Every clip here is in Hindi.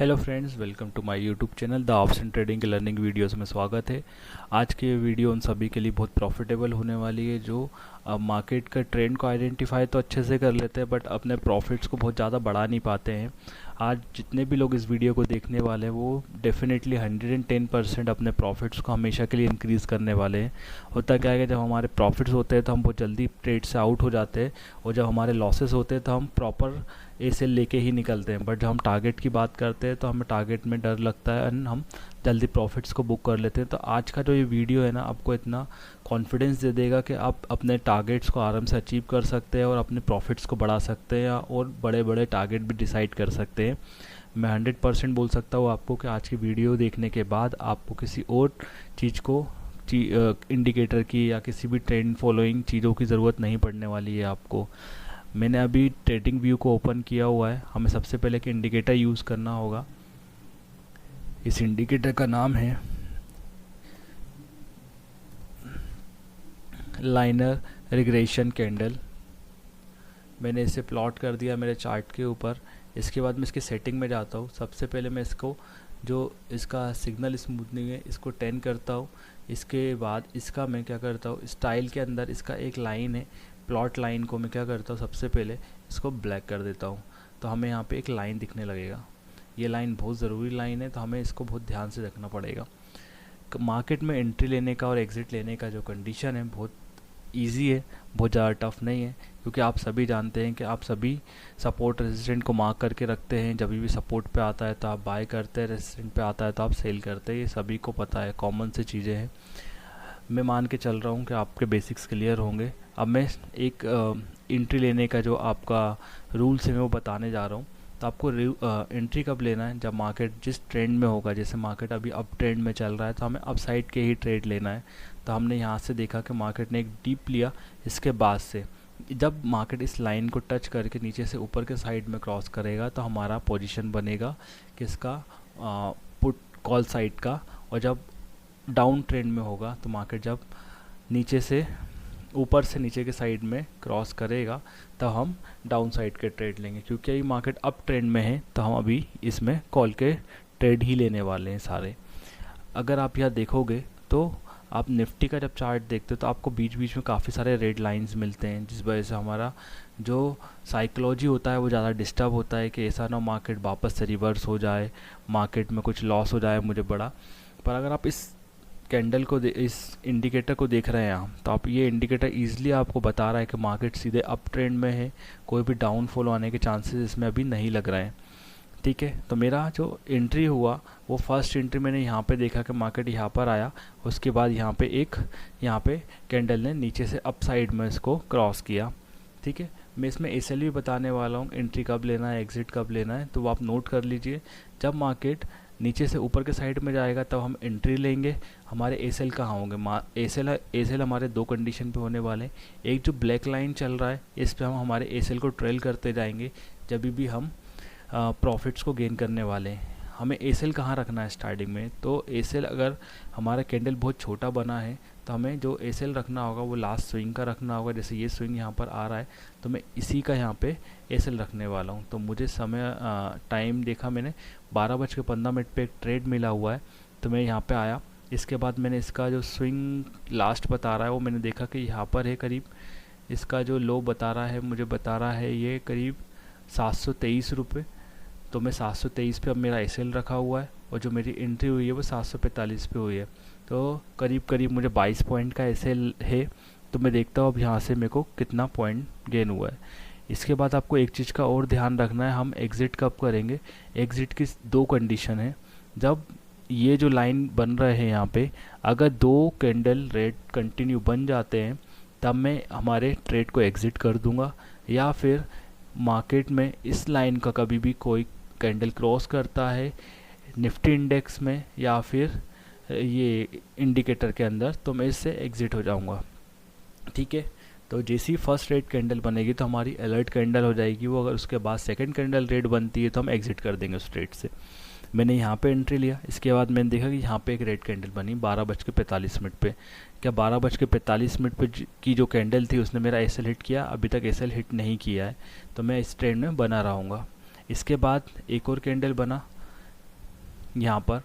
Hello friends, welcome to my YouTube channel the option trading के लर्निंग वीडियोस में स्वागत है। आज की ये वीडियो उन सभी के लिए बहुत प्रॉफिटेबल होने वाली है जो मार्केट का ट्रेंड को आइडेंटिफाई तो अच्छे से कर लेते हैं बट अपने प्रॉफिट्स को बहुत ज़्यादा बढ़ा नहीं पाते हैं। आज जितने भी लोग इस वीडियो को देखने वाले हैं वो डेफिनेटली 110% अपने प्रॉफिट्स को हमेशा के लिए इंक्रीज़ करने वाले हैं। होता क्या है कि जब हमारे प्रॉफिट्स होते हैं तो हम बहुत जल्दी ट्रेड से आउट हो जाते हैं और जब हमारे लॉसेस होते हैं तो हम प्रॉपर ए सेल लेके ही निकलते हैं। बट जब हम टारगेट की बात करते हैं तो हमें टारगेट में डर लगता है एंड हम जल्दी प्रॉफिट्स को बुक कर लेते हैं। तो आज का जो ये वीडियो है ना, आपको इतना कॉन्फिडेंस दे देगा कि आप अपने टारगेट्स को आराम से अचीव कर सकते हैं और अपने प्रॉफिट्स को बढ़ा सकते हैं और बड़े बड़े टारगेट भी डिसाइड कर सकते हैं। मैं 100% बोल सकता हूँ आपको कि आज की वीडियो देखने के बाद आपको किसी और चीज़ को इंडिकेटर की या किसी भी ट्रेंड फॉलोइंग चीज़ों की ज़रूरत नहीं पड़ने वाली है आपको। मैंने अभी ट्रेडिंग व्यू को ओपन किया हुआ है। हमें सबसे पहले एक इंडिकेटर यूज़ करना होगा। इस इंडिकेटर का नाम है लाइनर रिग्रेशन कैंडल। मैंने इसे प्लॉट कर दिया मेरे चार्ट के ऊपर। इसके बाद मैं इसकी सेटिंग में जाता हूँ। सबसे पहले मैं इसको जो इसका सिग्नल स्मूथनिंग है इसको 10 करता हूँ। इसके बाद इसका मैं क्या करता हूँ, स्टाइल के अंदर इसका एक लाइन है, प्लॉट लाइन को मैं क्या करता हूँ, सबसे पहले इसको ब्लैक कर देता हूँ। तो हमें यहाँ पे एक लाइन दिखने लगेगा। ये लाइन बहुत ज़रूरी लाइन है तो हमें इसको बहुत ध्यान से रखना पड़ेगा। मार्केट में एंट्री लेने का और एग्ज़िट लेने का जो कंडीशन है बहुत इजी है, बहुत ज़्यादा टफ नहीं है, क्योंकि आप सभी जानते हैं कि आप सभी सपोर्ट रेजिस्टेंट को मार्क करके रखते हैं। जब भी सपोर्ट पे आता है तो आप बाय करते हैं, रेजिस्टेंट पे आता है तो आप सेल करते हैं। ये सभी को पता है, कॉमन सी चीज़ें हैं। मैं मान के चल रहा हूँ कि आपके बेसिक्स क्लियर होंगे। अब मैं एक एंट्री लेने का जो आपका रूल्स है मैं वो बताने जा रहा हूँ। तो आपको एंट्री कब लेना है, जब मार्केट जिस ट्रेंड में होगा। जैसे मार्केट अभी अप ट्रेंड में चल रहा है तो हमें अप साइड के ही ट्रेड लेना है। तो हमने यहाँ से देखा कि मार्केट ने एक डीप लिया। इसके बाद से जब मार्केट इस लाइन को टच करके नीचे से ऊपर के साइड में क्रॉस करेगा तो हमारा पोजीशन बनेगा किसका, पुट कॉल साइड का। और जब डाउन ट्रेंड में होगा तो मार्केट जब नीचे से ऊपर से नीचे के साइड में क्रॉस करेगा तब हम डाउन साइड के ट्रेड लेंगे। क्योंकि ये मार्केट अप ट्रेंड में है तो हम अभी इसमें कॉल के ट्रेड ही लेने वाले हैं सारे। अगर आप यहाँ देखोगे तो आप निफ्टी का जब चार्ट देखते हो तो आपको बीच बीच में काफ़ी सारे रेड लाइंस मिलते हैं, जिस वजह से हमारा जो साइकोलॉजी होता है वो ज़्यादा डिस्टर्ब होता है कि ऐसा ना मार्केट वापस से रिवर्स हो जाए, मार्केट में कुछ लॉस हो जाए मुझे बड़ा। पर अगर आप इस कैंडल को इस इंडिकेटर को देख रहे हैं यहाँ, तो आप ये इंडिकेटर ईजिली आपको बता रहा है कि मार्केट सीधे अप ट्रेंड में है, कोई भी डाउनफॉल आने के चांसेस इसमें अभी नहीं लग रहे हैं। ठीक है, तो मेरा जो एंट्री हुआ वो फर्स्ट एंट्री मैंने यहाँ पे देखा कि मार्केट यहाँ पर आया। उसके बाद यहाँ पे कैंडल ने नीचे से अप साइड में इसको क्रॉस किया। ठीक है, मैं इसमें एसएल भी बताने वाला हूँ, एंट्री कब लेना है, एग्जिट कब लेना है, तो वो आप नोट कर लीजिए। जब मार्केट नीचे से ऊपर के साइड में जाएगा तब हम एंट्री लेंगे। हमारे एसएल कहाँ होंगे, एसएल हमारे दो कंडीशन पे होने वाले हैं। एक जो ब्लैक लाइन चल रहा है इस पे हम हमारे एसएल को ट्रेल करते जाएंगे जब भी हम प्रॉफिट्स को गेन करने वाले हैं। हमें एसएल कहाँ रखना है स्टार्टिंग में, तो एसएल अगर हमारा कैंडल बहुत छोटा बना है तो हमें जो एसएल रखना होगा वो लास्ट स्विंग का रखना होगा। जैसे ये स्विंग यहाँ पर आ रहा है तो मैं इसी का यहाँ पे एसएल रखने वाला हूँ। तो मुझे समय टाइम देखा मैंने 12:15 पे एक ट्रेड मिला हुआ है तो मैं यहाँ पे आया। इसके बाद मैंने इसका जो स्विंग लास्ट बता रहा है वो मैंने देखा कि यहाँ पर है करीब। इसका जो लो बता रहा है मुझे बता रहा है ये करीब 723 रुपये। तो मैं 723 पे अब मेरा एसएल रखा हुआ है और जो मेरी एंट्री हुई है वो 745 पे हुई है। तो करीब करीब मुझे 22 पॉइंट का एसएल है। तो मैं देखता हूँ अब यहाँ से मेरे को कितना पॉइंट गेन हुआ है। इसके बाद आपको एक चीज़ का और ध्यान रखना है, हम एग्ज़िट कब करेंगे। एग्ज़िट की दो कंडीशन है। जब ये जो लाइन बन रहे हैं यहाँ पे अगर दो कैंडल रेड कंटिन्यू बन जाते हैं तब मैं हमारे ट्रेड को एग्ज़िट कर दूँगा, या फिर मार्केट में इस लाइन का कभी भी कोई कैंडल क्रॉस करता है निफ्टी इंडेक्स में या फिर ये इंडिकेटर के अंदर तो मैं इससे एग्ज़िट हो जाऊंगा। ठीक है, तो जैसी फर्स्ट रेड कैंडल बनेगी तो हमारी अलर्ट कैंडल हो जाएगी वो। अगर उसके बाद सेकंड कैंडल रेड बनती है तो हम एग्ज़िट कर देंगे उस ट्रेड से। मैंने यहाँ पे एंट्री लिया। इसके बाद मैंने देखा कि यहाँ पे एक रेड कैंडल बनी 12:45 पे। क्या 12:45 पे की जो कैंडल थी उसने मेरा एसएल हिट किया? अभी तक एसएल हिट नहीं किया है, तो मैं इस ट्रेंड में बना रहूँगा। इसके बाद एक और कैंडल बना, यहाँ पर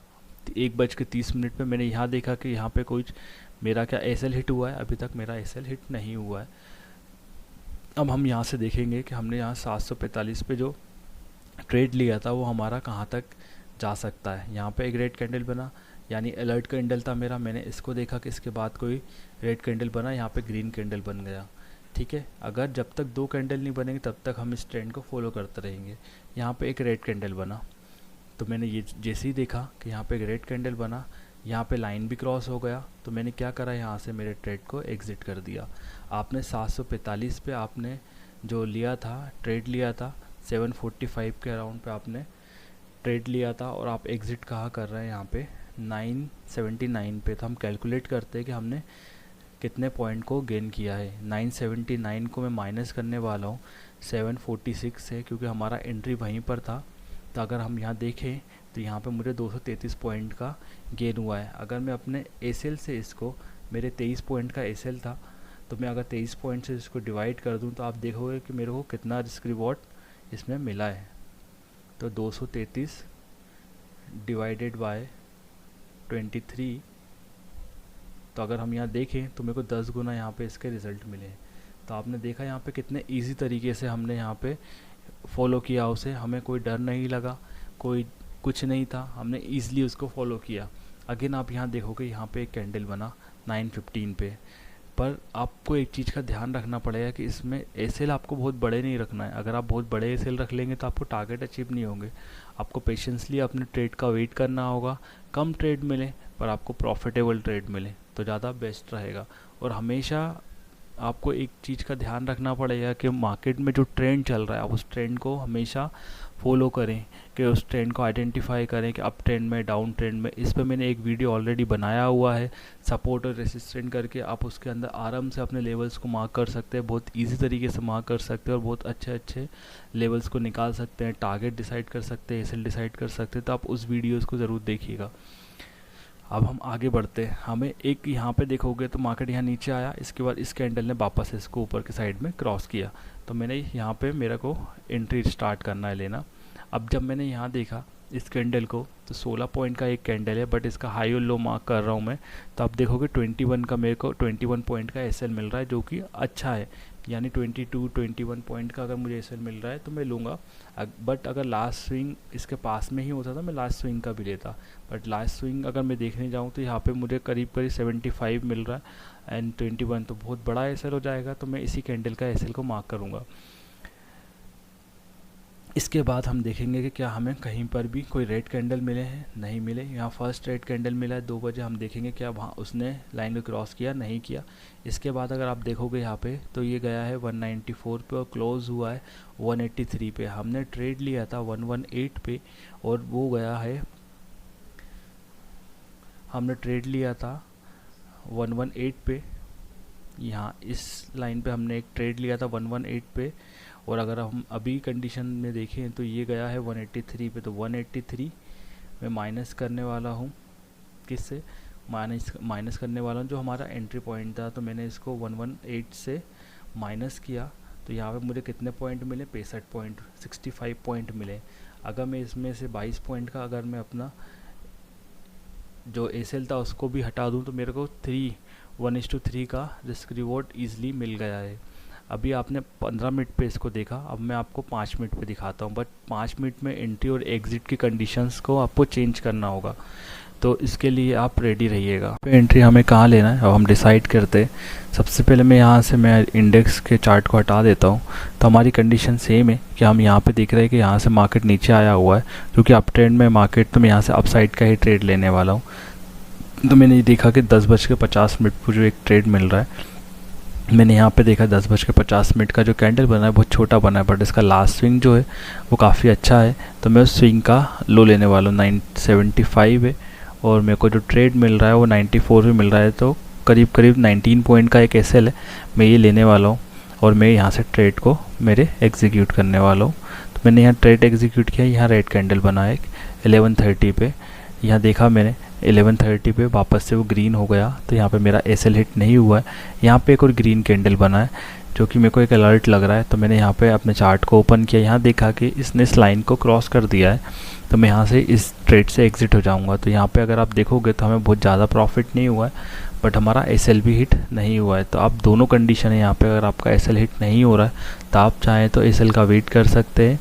1:30 पे मैंने यहाँ देखा कि यहाँ पे कोई मेरा क्या एसएल हिट हुआ है, अभी तक मेरा एसएल हिट नहीं हुआ है। अब हम यहाँ से देखेंगे कि हमने यहाँ 745 पे जो ट्रेड लिया था वो हमारा कहाँ तक जा सकता है। यहाँ पे एक रेड कैंडल बना, यानी अलर्ट कैंडल था मेरा, मैंने इसको देखा कि इसके बाद कोई रेड कैंडल बना, यहाँ पे ग्रीन कैंडल बन गया। ठीक है, अगर जब तक 2 कैंडल नहीं बनेंगे तब तक हम इस ट्रेंड को फॉलो करते रहेंगे। यहाँ पे एक रेड कैंडल बना, तो मैंने ये जैसे ही देखा कि यहाँ पे एक रेड कैंडल बना, यहाँ पे लाइन भी क्रॉस हो गया, तो मैंने क्या करा, यहाँ से मेरे ट्रेड को एग्ज़िट कर दिया। आपने 745 पे आपने जो लिया था, ट्रेड लिया था 745 के अराउंड पे आपने ट्रेड लिया था, और आप एग्ज़िट कहाँ कर रहे हैं, यहाँ पे 979 पे। तो हम कैलकुलेट करते हैं कि हमने कितने पॉइंट को गेन किया है। 979 को मैं माइनस करने वाला हूँ 746 से, क्योंकि हमारा एंट्री वहीं पर था। तो अगर हम यहाँ देखें तो यहाँ पे मुझे 233 पॉइंट का गेन हुआ है। अगर मैं अपने एसएल से इसको, मेरे 23 पॉइंट का एसएल था, तो मैं अगर 23 पॉइंट से इसको डिवाइड कर दूँ तो आप देखोगे कि मेरे को कितना रिस्क रिवॉर्ड इसमें मिला है। तो 233 डिवाइडेड बाय 23, तो अगर हम यहाँ देखें तो मेरे को 10 गुना यहाँ पे इसके रिज़ल्ट मिले। तो आपने देखा यहाँ पे कितने इजी तरीके से हमने यहाँ पे फॉलो किया उसे, हमें कोई डर नहीं लगा, कोई कुछ नहीं था, हमने ईज़िली उसको फॉलो किया। अगेन आप यहाँ देखोगे यहाँ पे एक कैंडल बना 915 पे, पर आपको एक चीज़ का ध्यान रखना पड़ेगा कि इसमें एसएल आपको बहुत बड़े नहीं रखना है। अगर आप बहुत बड़े एसएल रख लेंगे तो आपको टारगेट अचीव नहीं होंगे। आपको पेशेंसली अपने ट्रेड का वेट करना होगा, कम ट्रेड मिले पर आपको प्रॉफिटेबल ट्रेड मिले तो ज़्यादा बेस्ट रहेगा। और हमेशा आपको एक चीज़ का ध्यान रखना पड़ेगा कि मार्केट में जो ट्रेंड चल रहा है आप उस ट्रेंड को हमेशा फॉलो करें, कि उस ट्रेंड को आइडेंटिफाई करें कि अप ट्रेंड में, डाउन ट्रेंड में। इस पे मैंने एक वीडियो ऑलरेडी बनाया हुआ है, सपोर्ट और रेसिस्टेंट करके। आप उसके अंदर आराम से अपने लेवल्स को मार्क कर सकते हैं, बहुत इजी तरीके से मार्क कर सकते हैं और बहुत अच्छे अच्छे लेवल्स को निकाल सकते हैं, टारगेट डिसाइड कर सकते हैं, एसएल डिसाइड कर सकते हैं। तो आप उस वीडियोज़ को ज़रूर देखिएगा। अब हम आगे बढ़ते हैं। हमें एक यहाँ पे देखोगे तो मार्केट यहाँ नीचे आया, इसके बाद इस कैंडल ने वापस इसको ऊपर के साइड में क्रॉस किया, तो मैंने यहाँ पे मेरे को एंट्री स्टार्ट करना है लेना। अब जब मैंने यहाँ देखा इस कैंडल को, तो 16 पॉइंट का एक कैंडल है, बट इसका हाई और लो मार्क कर रहा हूँ मैं। तो आप देखोगे 21 का, मेरे को 21 पॉइंट का एसएल मिल रहा है, जो कि अच्छा है। यानी 21 पॉइंट का अगर मुझे एसएल मिल रहा है तो मैं लूँगा। बट अगर लास्ट स्विंग इसके पास में ही होता तो मैं लास्ट स्विंग का भी लेता, बट लास्ट स्विंग अगर मैं देखने जाऊँ तो यहाँ पे मुझे करीब 75 मिल रहा है एंड 21, तो बहुत बड़ा एसएल हो जाएगा। तो मैं इसी कैंडल का एसएल को मार्क करूँगा। इसके बाद हम देखेंगे कि क्या हमें कहीं पर भी कोई रेड कैंडल मिले हैं, नहीं मिले। यहाँ फर्स्ट रेड कैंडल मिला है 2 बजे, हम देखेंगे क्या वहाँ उसने लाइन को क्रॉस किया, नहीं किया। इसके बाद अगर आप देखोगे यहाँ पे तो ये गया है 194 पे और क्लोज़ हुआ है 183 पे। हमने ट्रेड लिया था 118 पे और वो गया है, हमने ट्रेड लिया था 118 पे। यहाँ इस लाइन पे हमने एक ट्रेड लिया था 118 पे, और अगर हम अभी कंडीशन में देखें तो ये गया है 183 पे। तो 183 में माइनस करने वाला हूँ, किससे माइनस करने वाला हूँ, जो हमारा एंट्री पॉइंट था। तो मैंने इसको 118 से माइनस किया, तो यहाँ पे मुझे कितने पॉइंट मिले, 65 पॉइंट, 65 पॉइंट मिले। अगर मैं इसमें से 22 पॉइंट का अगर मैं अपना जो एसएल था उसको भी हटा दूँ तो मेरे को 1:3 का रिस्क रिवॉर्ड ईजिली मिल गया है। अभी आपने 15 मिनट पे इसको देखा, अब मैं आपको 5 मिनट पे दिखाता हूँ। बट 5 मिनट में एंट्री और एग्ज़िट की कंडीशंस को आपको चेंज करना होगा, तो इसके लिए आप रेडी रहिएगा। एंट्री हमें कहाँ लेना है अब हम डिसाइड करते हैं। सबसे पहले मैं यहाँ से मैं इंडेक्स के चार्ट को हटा देता हूँ। तो हमारी कंडीशन सेम है कि हम यहाँ पे देख रहे हैं कि यहाँ से मार्केट नीचे आया हुआ है, क्योंकि अप ट्रेंड में मार्केट, तो मैं यहाँ से अप साइड का ही ट्रेड लेने वाला हूँ। तो मैंने ये देखा कि 10:50 पर जो एक ट्रेड मिल रहा है, मैंने यहाँ पे देखा 10:50 का जो कैंडल बना है बहुत छोटा बना है, बट इसका लास्ट स्विंग जो है वो काफ़ी अच्छा है। तो मैं उस स्विंग का लो लेने वाला हूँ, 975 है, और मेरे को जो ट्रेड मिल रहा है वो 94 में मिल रहा है। तो करीब करीब 19 पॉइंट का एक एसएल है, मैं ये लेने वाला हूँ और मैं यहाँ से ट्रेड को मेरे एग्जीक्यूट करने वाला हूँ। तो मैंने यहाँ ट्रेड एग्जीक्यूट किया, यहाँ रेड कैंडल बना है 11:30 पे। यहाँ देखा मैंने 11:30 पे वापस से वो ग्रीन हो गया, तो यहाँ पे मेरा एसएल हिट नहीं हुआ है। यहाँ पे एक और ग्रीन कैंडल बना है जो कि मेरे को एक अलर्ट लग रहा है, तो मैंने यहाँ पे अपने चार्ट को ओपन किया, यहाँ देखा कि इसने इस लाइन को क्रॉस कर दिया है, तो मैं यहाँ से इस ट्रेड से एग्ज़िट हो जाऊँगा। तो यहाँ पे अगर आप देखोगे तो हमें बहुत ज़्यादा प्रॉफिट नहीं हुआ है, बट हमारा एसएल भी हिट नहीं हुआ है। तो आप दोनों कंडीशन है यहाँ पे, अगर आपका एसएल हिट नहीं हो रहा है तो आप चाहें तो एसएल का वेट कर सकते हैं,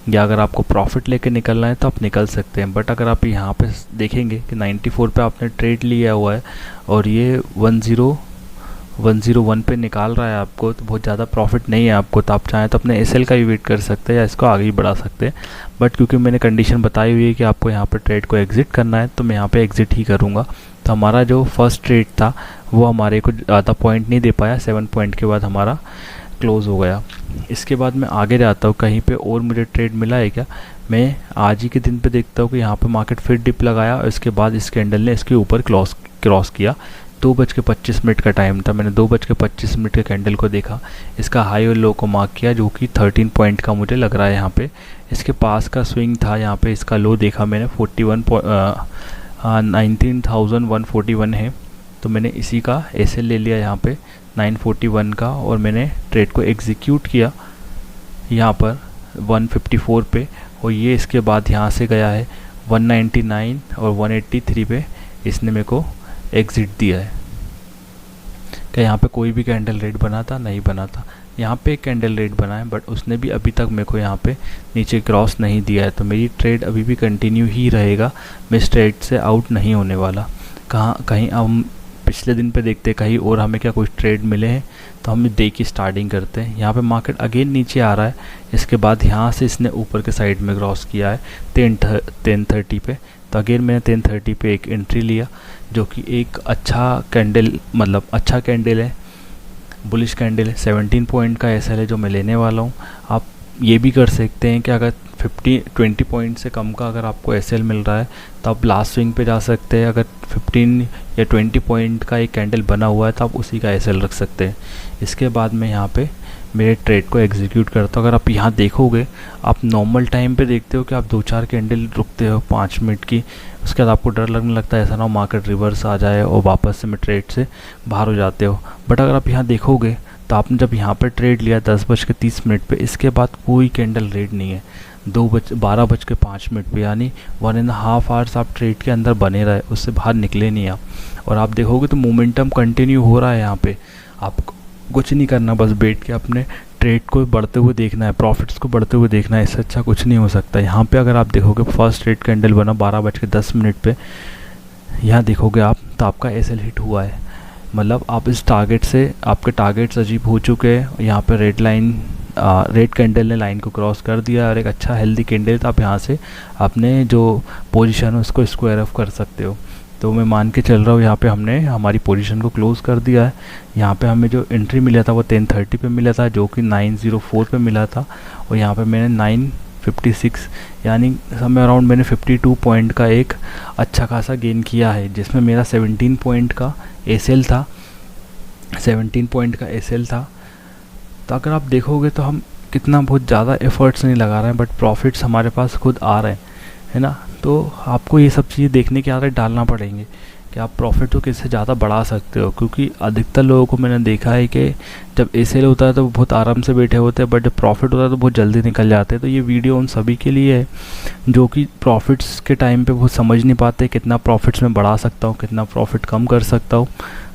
या अगर आपको प्रॉफिट लेके निकलना है तो आप निकल सकते हैं। बट अगर आप यहाँ पे देखेंगे कि 94 पे आपने ट्रेड लिया हुआ है और ये 101 पे निकाल रहा है आपको, तो बहुत ज़्यादा प्रॉफिट नहीं है आपको, तो आप चाहें तो अपने एसएल का भी वेट कर सकते हैं या इसको आगे ही बढ़ा सकते हैं। बट क्योंकि मैंने कंडीशन बताई हुई है कि आपको यहाँ पे ट्रेड को एग्ज़िट करना है, तो मैं यहाँ पे एग्ज़िट ही करूँगा। तो हमारा जो फर्स्ट ट्रेड था वो हमारे को ज़्यादा पॉइंट नहीं दे पाया, 7 पॉइंट के बाद हमारा क्लोज़ हो गया। इसके बाद मैं आगे जाता हूँ, कहीं पे और मुझे ट्रेड मिला है क्या। मैं आज ही के दिन पे देखता हूँ कि यहाँ पे मार्केट फिर डिप लगाया और इसके बाद इस कैंडल ने इसके ऊपर क्रॉस किया। 2:25 का टाइम था, मैंने 2:25 के कैंडल को देखा, इसका हाई और लो को मार्क किया जो कि 13 पॉइंट का मुझे लग रहा है। यहाँ पे इसके पास का स्विंग था, यहाँ पे इसका लो देखा मैंने 19,141 है, तो मैंने इसी का एसएल ले लिया यहाँ पे 941 का, और मैंने ट्रेड को एग्जीक्यूट किया यहाँ पर 154 पे, और ये इसके बाद यहाँ से गया है 199 और 183 पे इसने मेरे को एग्ज़िट दिया है। क्या यहाँ पे कोई भी कैंडल रेड बना था? नहीं बना था। यहाँ पे एक कैंडल रेड बना है, बट उसने भी अभी तक मेरे को यहाँ पे नीचे क्रॉस नहीं दिया है, तो मेरी ट्रेड अभी भी कंटिन्यू ही रहेगा, मैं इस ट्रेड से आउट नहीं होने वाला। कहीं हम पिछले दिन पे देखते हैं कहीं और हमें क्या कुछ ट्रेड मिले हैं, तो हम देख के स्टार्टिंग करते हैं। यहाँ पे मार्केट अगेन नीचे आ रहा है, इसके बाद यहाँ से इसने ऊपर के साइड में क्रॉस किया है 10:30 पे, तो अगेन मैंने 10:30 पे एक एंट्री लिया, जो कि एक अच्छा कैंडल, मतलब अच्छा कैंडल है, बुलिश कैंडल है। 17 पॉइंट का एसएल है जो मैं लेने वाला हूँ। आप ये भी कर सकते हैं कि अगर 20 पॉइंट से कम का अगर आपको एसएल मिल रहा है तो आप लास्ट स्विंग पे जा सकते हैं। अगर 15 या 20 पॉइंट का एक कैंडल बना हुआ है तो आप उसी का एसएल रख सकते हैं। इसके बाद मैं यहाँ पे मेरे ट्रेड को एग्जीक्यूट करता हूँ। अगर आप यहाँ देखोगे, आप नॉर्मल टाइम पे देखते हो कि आप 2-4 कैंडल रुकते हो 5 मिनट की, उसके बाद आपको डर लगने लगता है ऐसा ना हो मार्केट रिवर्स आ जाए और वापस से मैं ट्रेड से बाहर हो जाते हो। बट अगर आप यहाँ देखोगे तो आपने जब यहाँ पर ट्रेड लिया 10:30 पे, इसके बाद कोई कैंडल रेड नहीं है 12:05 पे, यानी 1.5 आवर्स आप ट्रेड के अंदर बने रहे, उससे बाहर निकले नहीं आप। और आप देखोगे तो मोमेंटम कंटिन्यू हो रहा है यहाँ पे, आपको कुछ नहीं करना, बस बैठ के अपने ट्रेड को बढ़ते हुए देखना है, प्रॉफिट्स को बढ़ते हुए देखना है, इससे अच्छा कुछ नहीं हो सकता। यहाँ पे अगर आप देखोगे फर्स्ट ट्रेड कैंडल बना 12:10 पे, यहाँ देखोगे आप तो आपका एसएल हिट हुआ है, मतलब आप इस टारगेट से, आपके टारगेट्स अचीव हो चुके हैं। यहाँ पे रेड कैंडल ने लाइन को क्रॉस कर दिया और एक अच्छा हेल्दी कैंडल, तो आप यहाँ से अपने जो पोजीशन है उसको स्क्वायर ऑफ कर सकते हो। तो मैं मान के चल रहा हूँ यहाँ पे हमने हमारी पोजीशन को क्लोज़ कर दिया है। यहाँ पे हमें जो एंट्री मिला था वो 10:30 पे मिला था, जो कि 904 पे मिला था, और यहाँ पे मैंने 956 यानी समय अराउंड मैंने 52 पॉइंट का एक अच्छा खासा गेन किया है, जिसमें मेरा 17 पॉइंट का एसएल था। 17 पॉइंट का एसएल था। तो अगर आप देखोगे तो हम कितना बहुत ज़्यादा एफर्ट्स नहीं लगा रहे हैं, बट प्रॉफिट्स हमारे पास खुद आ रहे हैं, है ना। तो आपको ये सब चीज़ें देखने के आदत डालना पड़ेंगे कि आप प्रॉफिट को किससे ज़्यादा बढ़ा सकते हो, क्योंकि अधिकतर लोगों को मैंने देखा है कि जब एसएल होता है तो बहुत आराम से बैठे होते हैं, बट जब प्रॉफिट होता है तो बहुत जल्दी निकल जाते हैं। तो ये वीडियो उन सभी के लिए है जो कि प्रॉफिट्स के टाइम पे बहुत समझ नहीं पाते कितना प्रॉफिट्स मैं बढ़ा सकता हूँ, कितना प्रॉफिट कम कर सकता हूँ।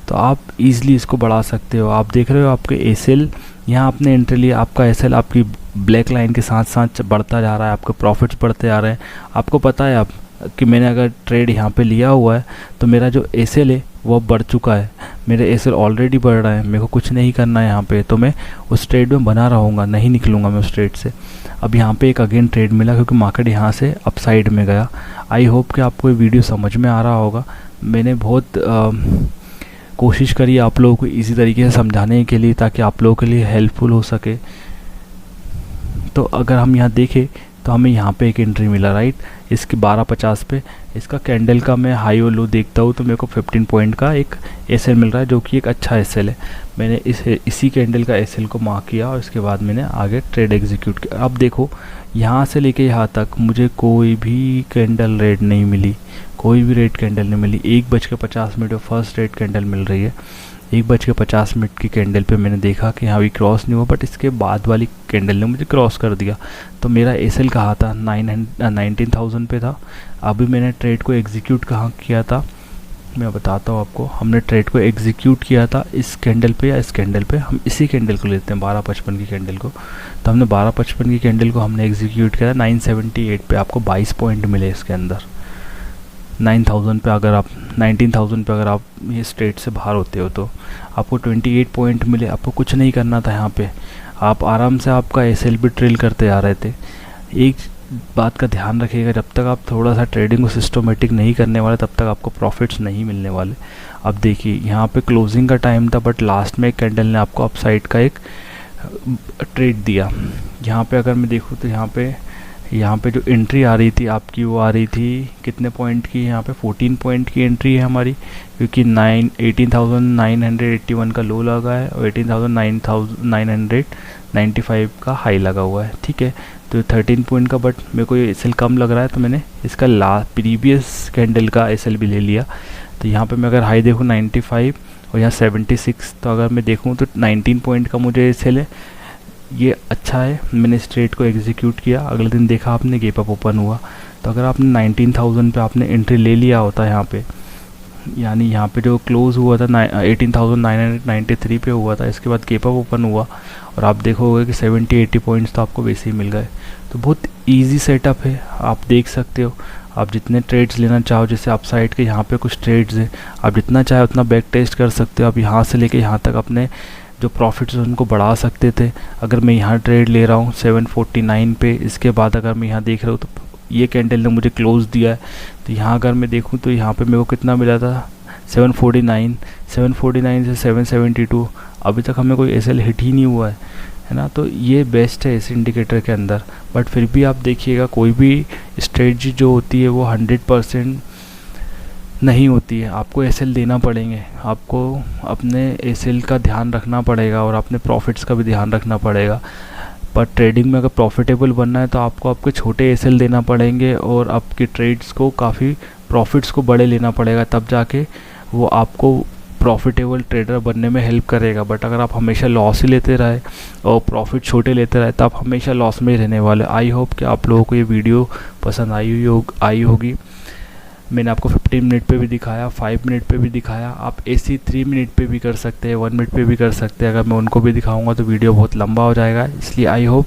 तो आप ईज़िली इसको बढ़ा सकते हो। आप देख रहे हो आपके एसएल, यहाँ आपने एंट्री लिया, आपका एसएल आपकी ब्लैक लाइन के साथ साथ बढ़ता जा रहा है, आपके प्रॉफिट्स बढ़ते आ रहे हैं। आपको पता है आप कि मैंने अगर ट्रेड यहाँ पे लिया हुआ है तो मेरा जो एसएल है वो बढ़ चुका है, मेरे एसएल ऑलरेडी बढ़ रहा है, मेरे को कुछ नहीं करना है यहाँ पे, तो मैं उस ट्रेड में बना रहूँगा, नहीं निकलूँगा मैं उस ट्रेड से। अब यहाँ पे एक अगेन ट्रेड मिला क्योंकि मार्केट यहाँ से अपसाइड में गया। आई होप कि आपको ये वीडियो समझ में आ रहा होगा। मैंने बहुत कोशिश करी आप लोगों को इसी तरीके से समझाने के लिए ताकि आप लोगों के लिए हेल्पफुल हो सके। तो अगर हम यहाँ देखें तो हमें यहाँ पे एक एंट्री मिला, राइट। इसकी 1250 पे। इसका कैंडल का मैं हाई और लो देखता हूँ तो मेरे को 15 पॉइंट का एक एसएल मिल रहा है, जो कि एक अच्छा एसएल है। मैंने इसी कैंडल का एसएल को मार्क किया और इसके बाद मैंने आगे ट्रेड एग्जीक्यूट किया। अब देखो यहाँ से लेके यहाँ तक मुझे कोई भी कैंडल रेड नहीं मिली, कोई भी रेड कैंडल नहीं मिली। 1:50 पर फर्स्ट रेड कैंडल मिल रही है। 1:50 की कैंडल पे मैंने देखा कि यहाँ भी क्रॉस नहीं हुआ, बट इसके बाद वाली कैंडल ने मुझे क्रॉस कर दिया। तो मेरा एसएल कहाँ था, 19,000 पे था। अभी मैंने ट्रेड को एग्जीक्यूट कहाँ किया था, मैं बताता हूँ आपको। हमने ट्रेड को एग्जीक्यूट किया था इस कैंडल पे या इस कैंडल पे, हम इसी कैंडल को लेते हैं 12:55 की कैंडल को। तो हमने 12:55 की कैंडल को हमने एग्जीक्यूट किया 978 पे। आपको 22 पॉइंट मिले इसके अंदर। 19,000 पे अगर आप ये स्ट्रेट से बाहर होते हो तो आपको 28 पॉइंट मिले। आपको कुछ नहीं करना था यहाँ पे, आप आराम से आपका एसएल भी ट्रेल करते आ रहे थे। एक बात का ध्यान रखिएगा, जब तक आप थोड़ा सा ट्रेडिंग को सिस्टमेटिक नहीं करने वाले तब तक आपको प्रॉफिट्स नहीं मिलने वाले। अब देखिए यहाँ पे क्लोजिंग का टाइम था, बट लास्ट में एक कैंडल ने आपको अपसाइड का एक ट्रेड दिया। यहाँ पे अगर मैं देखूँ तो यहाँ पे जो एंट्री आ रही थी आपकी, वो आ रही थी कितने पॉइंट की, यहाँ पे 14 पॉइंट की एंट्री है हमारी, क्योंकि 18,981 का लो लगा है और 18,995 का हाई लगा हुआ है। ठीक है, तो 13 पॉइंट का, बट मेरे को ये एसएल कम लग रहा है तो मैंने इसका प्रीवियस कैंडल का एसएल भी ले लिया। तो यहाँ पे मैं अगर हाई देखूँ 95 और यहाँ 76, तो अगर मैं देखूँ तो 19 पॉइंट का मुझे एसएल है, ये अच्छा है। मैंने इस ट्रेड को एग्जीक्यूट किया, अगले दिन देखा आपने गैप अप ओपन हुआ। तो अगर आपने 19,000 पे आपने एंट्री ले लिया होता यहाँ पे, यानी यहाँ पे जो क्लोज हुआ था 18,993 पे हुआ था, इसके बाद गैप अप ओपन हुआ और आप देखोगे कि 70-80 पॉइंट्स तो आपको वैसे ही मिल गए। तो बहुत ईजी सेटअप है, आप देख सकते हो। आप जितने ट्रेड्स लेना चाहो, जैसे आप साइड के यहाँ पे कुछ ट्रेड्स हैं, आप जितना चाहे उतना बैक टेस्ट कर सकते हो। आप यहाँ से लेके यहाँ तक अपने जो प्रॉफिट्स उनको बढ़ा सकते थे। अगर मैं यहाँ ट्रेड ले रहा हूँ 749 पे, इसके बाद अगर मैं यहाँ देख रहा हूँ तो ये कैंडल ने मुझे क्लोज दिया है। तो यहाँ अगर मैं देखूँ तो यहाँ पे मेरे को कितना मिला था, 749 से 772। अभी तक हमें कोई एसएल हिट ही नहीं हुआ है ना। तो ये बेस्ट है इस इंडिकेटर के अंदर। बट फिर भी आप देखिएगा, कोई भी स्ट्रेटजी जो होती है वो 100% नहीं होती है। आपको एसएल देना पड़ेंगे, आपको अपने एसएल का ध्यान रखना पड़ेगा और अपने प्रॉफिट्स का भी ध्यान रखना पड़ेगा। पर ट्रेडिंग में अगर प्रॉफिटेबल बनना है तो आपको आपके छोटे एसएल देना पड़ेंगे और आपके ट्रेड्स को काफ़ी प्रॉफिट्स को बड़े लेना पड़ेगा, तब जाके वो आपको प्रॉफिटेबल ट्रेडर बनने में हेल्प करेगा। बट अगर आप हमेशा लॉस ही लेते रहे और प्रॉफिट छोटे लेते रहे तो आप हमेशा लॉस में ही रहने वाले। आई होप कि आप लोगों को ये वीडियो पसंद आई होगी। मैंने आपको 15 मिनट पे भी दिखाया, 5 मिनट पे भी दिखाया। आप ऐसी 3 मिनट पे भी कर सकते हैं, 1 मिनट पे भी कर सकते हैं। अगर मैं उनको भी दिखाऊंगा तो वीडियो बहुत लंबा हो जाएगा, इसलिए आई होप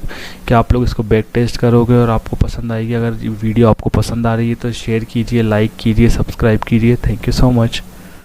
कि आप लोग इसको बैक टेस्ट करोगे और आपको पसंद आएगी। अगर वीडियो आपको पसंद आ रही है तो शेयर कीजिए, लाइक कीजिए, सब्सक्राइब कीजिए। Thank you so much.